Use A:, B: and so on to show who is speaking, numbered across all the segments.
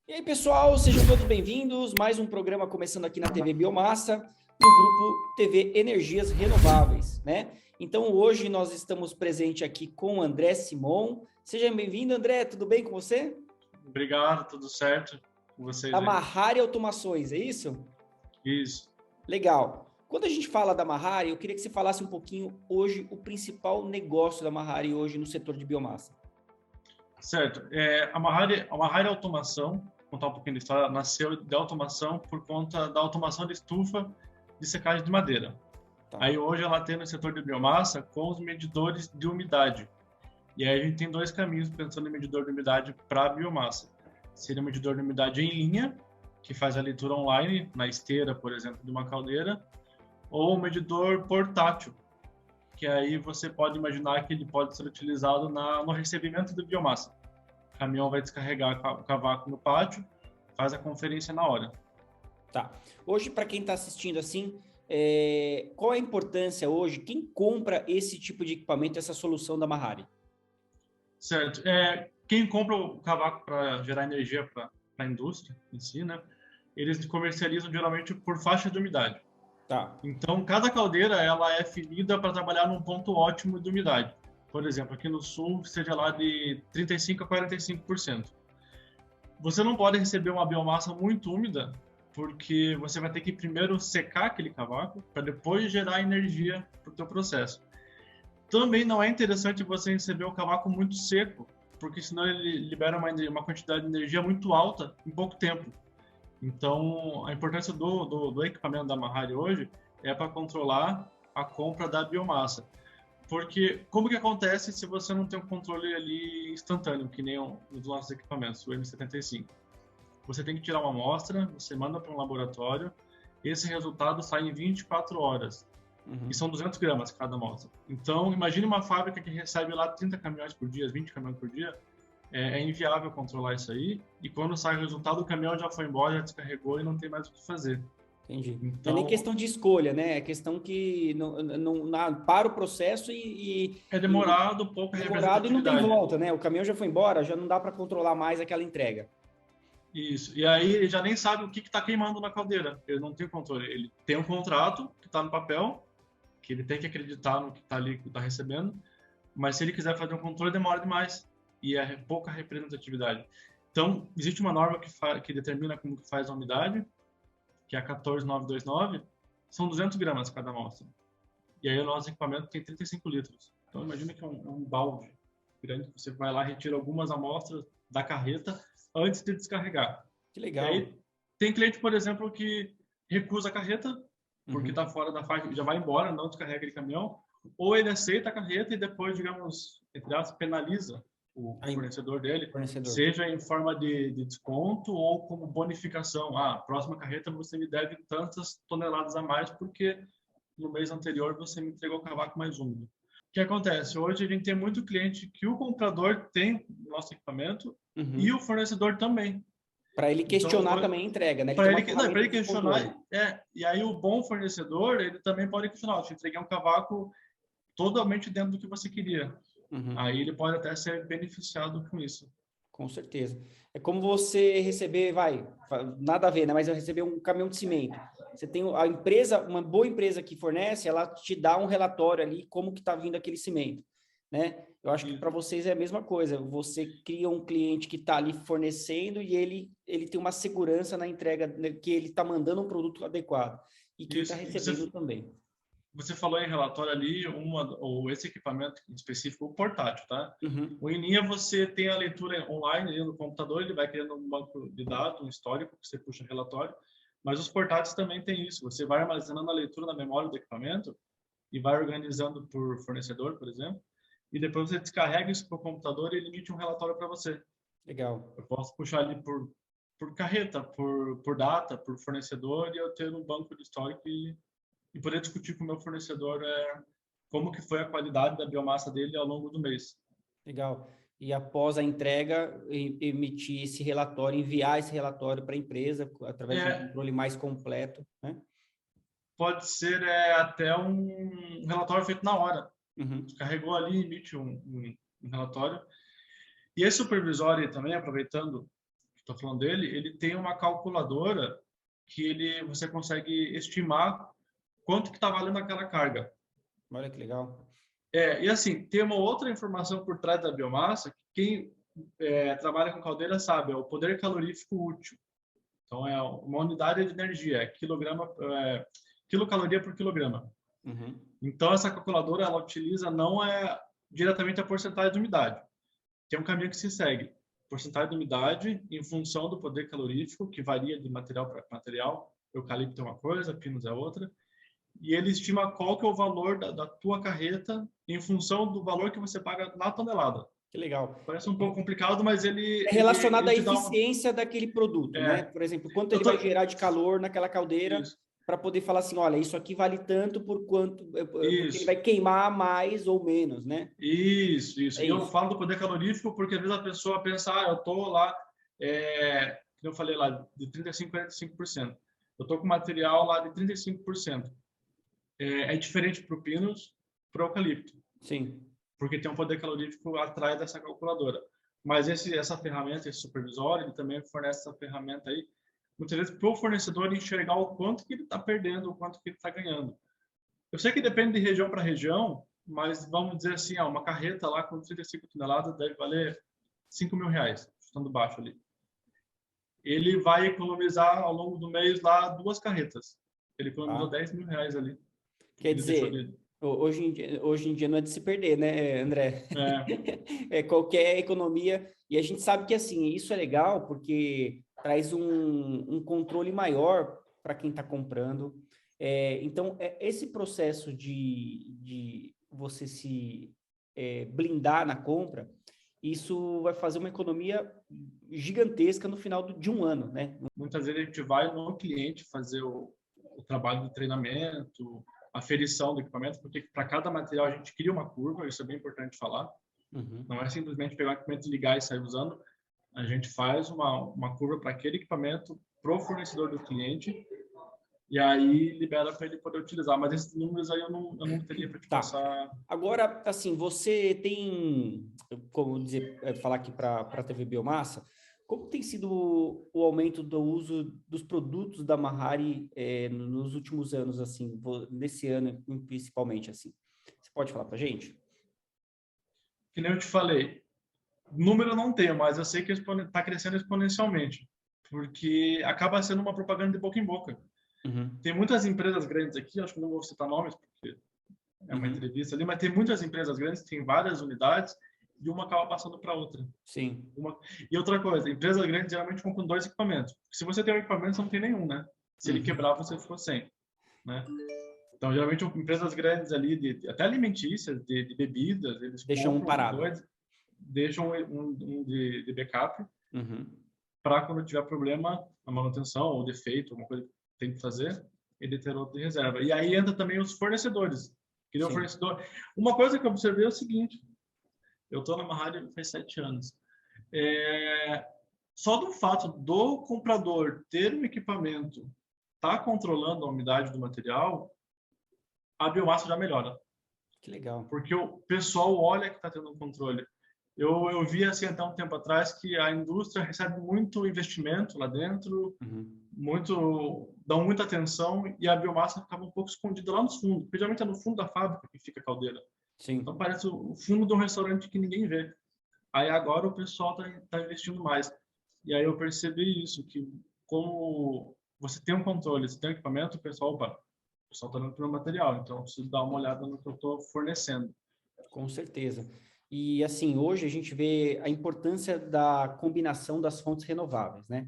A: E aí, pessoal, sejam todos bem-vindos. Mais um programa começando aqui na TV Biomassa, no grupo TV Energias Renováveis, né? Então, hoje nós estamos presentes aqui com o André Simon. Seja bem-vindo, André. Tudo bem com você?
B: Obrigado, tudo certo com vocês
A: Da
B: aí?
A: Mahari Automações, é isso?
B: Isso.
A: Legal. Quando a gente fala da Mahari, eu queria que você falasse um pouquinho hoje o principal negócio da Mahari hoje no setor de biomassa.
B: Certo. A Mahari Automação, vou contar um pouquinho da história, nasceu de automação por conta da automação de estufa de secagem de madeira.
A: Tá.
B: Aí hoje ela tem no setor de biomassa com os medidores de umidade. E aí a gente tem dois caminhos pensando em medidor de umidade para biomassa. Seria um medidor de umidade em linha, que faz a leitura online, na esteira, por exemplo, de uma caldeira, ou um medidor portátil, que aí você pode imaginar que ele pode ser utilizado no recebimento de biomassa. O caminhão vai descarregar o cavaco no pátio, faz a conferência na hora.
A: Tá. Hoje, para quem está assistindo assim, qual a importância hoje? Quem compra esse tipo de equipamento, essa solução da Mahari?
B: Certo. Quem compra o cavaco para gerar energia para a indústria em si, né? Eles comercializam geralmente por faixa de umidade.
A: Tá.
B: Então, cada caldeira ela é finida para trabalhar num ponto ótimo de umidade. Por exemplo, aqui no sul, seja lá de 35% a 45%. Você não pode receber uma biomassa muito úmida, porque você vai ter que primeiro secar aquele cavaco para depois gerar energia para o teu processo. Também não é interessante você receber o cavaco muito seco, porque senão ele libera uma quantidade de energia muito alta em pouco tempo. Então, a importância do equipamento da Mahari hoje é para controlar a compra da biomassa. Porque como que acontece se você não tem um controle ali instantâneo, que nem um dos nossos equipamentos, o M75? Você tem que tirar uma amostra, você manda para um laboratório, esse resultado sai em 24 horas. E são 200 gramas cada amostra. Então, imagine uma fábrica que recebe lá 30 caminhões por dia, 20 caminhões por dia, é inviável controlar isso aí, e quando sai o resultado, o caminhão já foi embora, já descarregou e não tem mais o que fazer.
A: Entendi.
B: Então,
A: Não é nem questão de escolha, né? É questão que para o processo
B: é demorado, pouca
A: demorado e não tem
B: representatividade.
A: volta, né? O caminhão já foi embora, já não dá para controlar mais aquela entrega.
B: Isso. E aí ele já nem sabe o que está queimando na caldeira. Ele não tem controle. Ele tem um contrato que está no papel, que ele tem que acreditar no que está ali, que está recebendo, mas se ele quiser fazer um controle, demora demais. E é pouca representatividade. Então, existe uma norma que determina como que faz a umidade, que é a 14929, são 200 gramas cada amostra. E aí o nosso equipamento tem 35 litros. Então, imagina que é um balde grande, você vai lá e retira algumas amostras da carreta antes de descarregar.
A: Que
B: E
A: legal.
B: aí, tem cliente, por exemplo, que recusa a carreta, porque está fora da faixa, já vai embora, não descarrega aquele caminhão, ou ele aceita a carreta e depois, digamos, entre aspas, penaliza o fornecedor dele, seja em forma de desconto ou como bonificação. Próxima carreta você me deve tantas toneladas a mais porque no mês anterior você me entregou o cavaco mais úmido. O que acontece? Hoje a gente tem muito cliente que o comprador tem o nosso equipamento e o fornecedor também.
A: Para ele questionar então, também a entrega, né?
B: Para ele questionar, e aí o bom fornecedor, ele também pode questionar, eu te entreguei um cavaco totalmente dentro do que você queria. Aí ele pode até ser beneficiado com isso.
A: Com certeza. É como você receber, nada a ver, né? Mas eu receber um caminhão de cimento. Você tem a empresa, uma boa empresa que fornece, ela te dá um relatório ali como que está vindo aquele cimento, né? Eu acho que para vocês é a mesma coisa. Você cria um cliente que está ali fornecendo e ele tem uma segurança na entrega, né, que ele está mandando um produto adequado. E quem está recebendo também.
B: Você falou em relatório ali, ou esse equipamento específico, o portátil, tá? O em linha você tem a leitura online ali no computador, ele vai criando um banco de dados, um histórico, que você puxa relatório, mas os portáteis também tem isso, você vai armazenando a leitura na memória do equipamento e vai organizando por fornecedor, por exemplo, e depois você descarrega isso para o computador e ele emite um relatório para você.
A: Legal.
B: Eu posso puxar ali por carreta, por data, por fornecedor e eu ter um banco de histórico e poder discutir com o meu fornecedor como que foi a qualidade da biomassa dele ao longo do mês.
A: Legal. E após a entrega, emitir esse relatório, enviar esse relatório para a empresa, através de um controle mais completo, né?
B: Pode ser até um relatório feito na hora. Carregou ali, emite um relatório. E esse supervisor também, aproveitando estou falando dele, ele tem uma calculadora que você consegue estimar quanto que está valendo aquela carga.
A: Olha que legal.
B: E assim, tem uma outra informação por trás da biomassa, que quem trabalha com caldeira sabe, é o poder calorífico útil. Então, é uma unidade de energia, quilocaloria por quilograma.
A: Uhum.
B: Então, essa calculadora, ela utiliza não diretamente a porcentagem de umidade. Tem um caminho que se segue. Porcentagem de umidade em função do poder calorífico, que varia de material para material. Eucalipto é uma coisa, pinus é outra. E ele estima qual que é o valor da tua carreta em função do valor que você paga na tonelada.
A: Que legal.
B: Parece um pouco complicado, mas
A: É relacionado à
B: te dá
A: eficiência daquele produto, né? Por exemplo, quanto ele vai gerar de calor naquela caldeira, para poder falar assim, olha, isso aqui vale tanto por quanto, porque ele vai queimar mais ou menos, né?
B: Isso.
A: É
B: Eu
A: isso.
B: falo do poder calorífico porque às vezes a pessoa pensa, eu tô lá, como eu falei lá, de 35% a 45%. Eu tô com material lá de 35%. É diferente para o pinus, para o eucalipto.
A: Sim.
B: Porque tem um poder calorífico atrás dessa calculadora. Mas essa ferramenta, esse supervisório, ele também fornece essa ferramenta aí, muitas vezes para o fornecedor enxergar o quanto que ele está perdendo, o quanto que ele está ganhando. Eu sei que depende de região para região, mas vamos dizer assim, uma carreta lá com 35 toneladas deve valer R$ 5.000, estando baixo ali. Ele vai economizar ao longo do mês lá 2 carretas. Ele economizou R$ 10.000 ali.
A: Quer dizer, hoje em dia não é de se perder, né, André? É qualquer economia. E a gente sabe que, assim, isso é legal porque traz um controle maior para quem está comprando. Então, esse processo de você se blindar na compra, isso vai fazer uma economia gigantesca no final de um ano, né?
B: Muitas vezes a gente vai no cliente fazer o trabalho de treinamento, aferição do equipamento, porque para cada material a gente cria uma curva, isso é bem importante falar.
A: Uhum.
B: Não é simplesmente pegar o equipamento, ligar e sair usando. A gente faz uma curva para aquele equipamento, pro fornecedor do cliente, e aí libera para ele poder utilizar. Mas esses números aí eu não teria para te passar.
A: Agora, assim, você tem, como falar aqui para a TV Biomassa, como tem sido o aumento do uso dos produtos da Mahari nos últimos anos, assim, nesse ano principalmente, assim? Você pode falar para a gente?
B: Que nem eu te falei, número eu não tenho, mas eu sei que está crescendo exponencialmente, porque acaba sendo uma propaganda de boca em boca.
A: Uhum.
B: Tem muitas empresas grandes aqui, acho que não vou citar nomes, porque é uma entrevista ali, mas tem muitas empresas grandes, tem várias unidades, e uma acaba passando para outra.
A: Sim.
B: E outra coisa, empresas grandes geralmente compram 2 equipamentos. Se você tem um equipamento, você não tem nenhum, né? Se ele quebrar, você ficou sem, né? Então, geralmente, empresas grandes ali, até alimentícias, de bebidas, eles
A: deixam um parado.
B: Deixam um de backup, para quando tiver problema, a manutenção ou defeito, alguma coisa que tem que fazer, ele ter outro de reserva. E aí entra também os fornecedores. Uma coisa que eu observei é o seguinte, eu estou na Mahari faz 7 anos. Só do fato do comprador ter um equipamento, tá controlando a umidade do material, a biomassa já melhora.
A: Que legal.
B: Porque o pessoal olha que está tendo um controle. Eu vi assim até um tempo atrás que a indústria recebe muito investimento lá dentro, dão muita atenção, e a biomassa ficava um pouco escondida lá no fundo. Porque geralmente é no fundo da fábrica que fica a caldeira.
A: Sim.
B: Então parece o fundo de um restaurante que ninguém vê. Aí agora o pessoal tá investindo mais. E aí eu percebi isso, que como você tem um controle, você tem um equipamento, o pessoal está dando pelo material, então eu preciso dar uma olhada no que eu estou fornecendo.
A: Com certeza. E assim, hoje a gente vê a importância da combinação das fontes renováveis, né?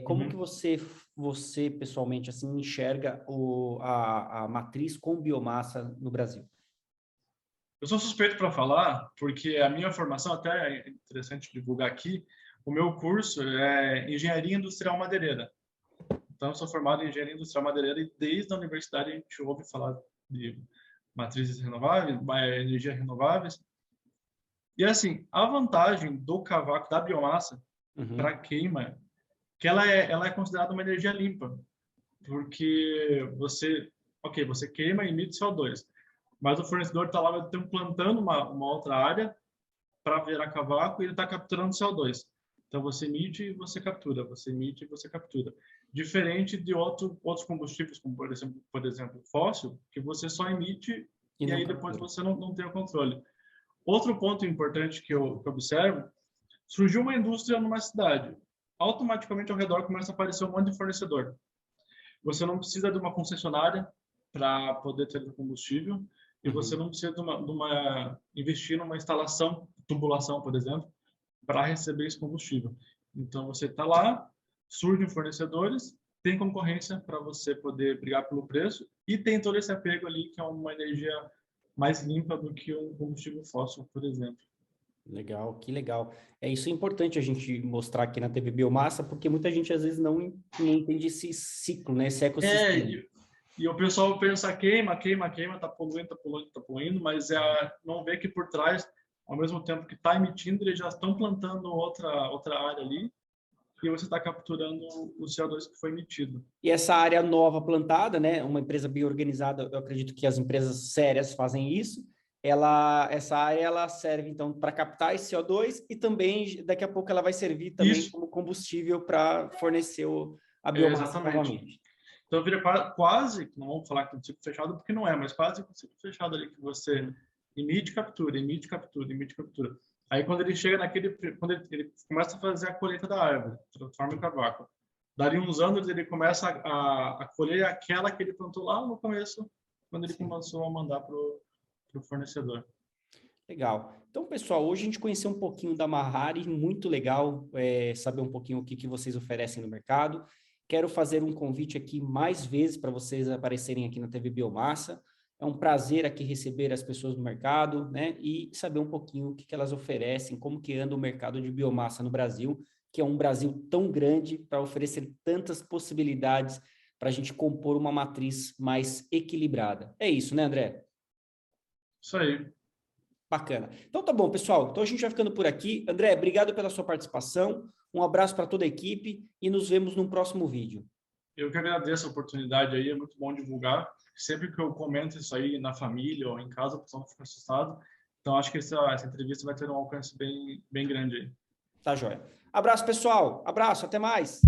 A: Como que você pessoalmente assim enxerga a matriz com biomassa no Brasil?
B: Eu sou suspeito para falar, porque a minha formação, até é interessante divulgar aqui, o meu curso é Engenharia Industrial Madeireira. Então, eu sou formado em Engenharia Industrial Madeireira e desde a universidade a gente ouve falar de matrizes renováveis, energias renováveis. E assim, a vantagem do cavaco, da biomassa, para queima, que ela é considerada uma energia limpa, porque você queima e emite CO2, mas o fornecedor está lá plantando uma outra área para virar cavaco e ele está capturando CO2. Então, você emite e você captura, você emite e você captura. Diferente de outros combustíveis, como, por exemplo, fóssil, que você só emite
A: E
B: e
A: não
B: aí depois
A: captura.
B: você não tem o controle. Outro ponto importante que eu observo, surgiu uma indústria numa cidade. Automaticamente, ao redor, começa a aparecer um monte de fornecedor. Você não precisa de uma concessionária para poder ter o combustível e você
A: Uhum.
B: não precisa investir numa instalação, tubulação, por exemplo, para receber esse combustível. Então, você está lá, surgem fornecedores, tem concorrência para você poder brigar pelo preço e tem todo esse apego ali, que é uma energia mais limpa do que um combustível fóssil, por exemplo.
A: Legal, que legal. É isso é importante a gente mostrar aqui na TV Biomassa, porque muita gente às vezes não entende esse ciclo, né? Esse
B: É,
A: ecossistema.
B: e o pessoal pensa queima, queima, queima, tá poluindo, tá poluindo, tá poluindo, mas não vê que por trás, ao mesmo tempo que está emitindo, eles já estão plantando outra área ali e você está capturando o CO2 que foi emitido.
A: E essa área nova plantada, né? Uma empresa bem organizada, eu acredito que as empresas sérias fazem isso. Essa área ela serve então para captar esse CO2 e também daqui a pouco ela vai servir também
B: Isso,
A: como combustível para fornecer a biomassa
B: exatamente.
A: novamente.
B: Então vira quase, não vamos falar que é um ciclo fechado porque não é, mas quase um ciclo fechado ali que você emite, captura, emite, captura, emite, captura. Aí quando ele chega quando ele começa a fazer a colheita da árvore, transforma em cavaco. Dali uns anos ele começa a colher aquela que ele plantou lá no começo, quando ele
A: Sim.
B: começou a mandar para o fornecedor.
A: Legal. Então, pessoal, hoje a gente conheceu um pouquinho da Mahari, muito legal saber um pouquinho o que vocês oferecem no mercado. Quero fazer um convite aqui mais vezes para vocês aparecerem aqui na TV Biomassa. É um prazer aqui receber as pessoas do mercado, né? E saber um pouquinho o que elas oferecem, como que anda o mercado de biomassa no Brasil, que é um Brasil tão grande para oferecer tantas possibilidades para a gente compor uma matriz mais equilibrada. É isso, né, André?
B: Isso aí.
A: Bacana. Então tá bom, pessoal. Então a gente vai ficando por aqui. André, obrigado pela sua participação. Um abraço para toda a equipe e nos vemos no próximo vídeo.
B: Eu que agradeço a oportunidade aí, é muito bom divulgar. Sempre que eu comento isso aí na família ou em casa, o pessoal fica assustado. Então, acho que essa entrevista vai ter um alcance bem grande aí.
A: Tá joia. Abraço, pessoal. Abraço, até mais.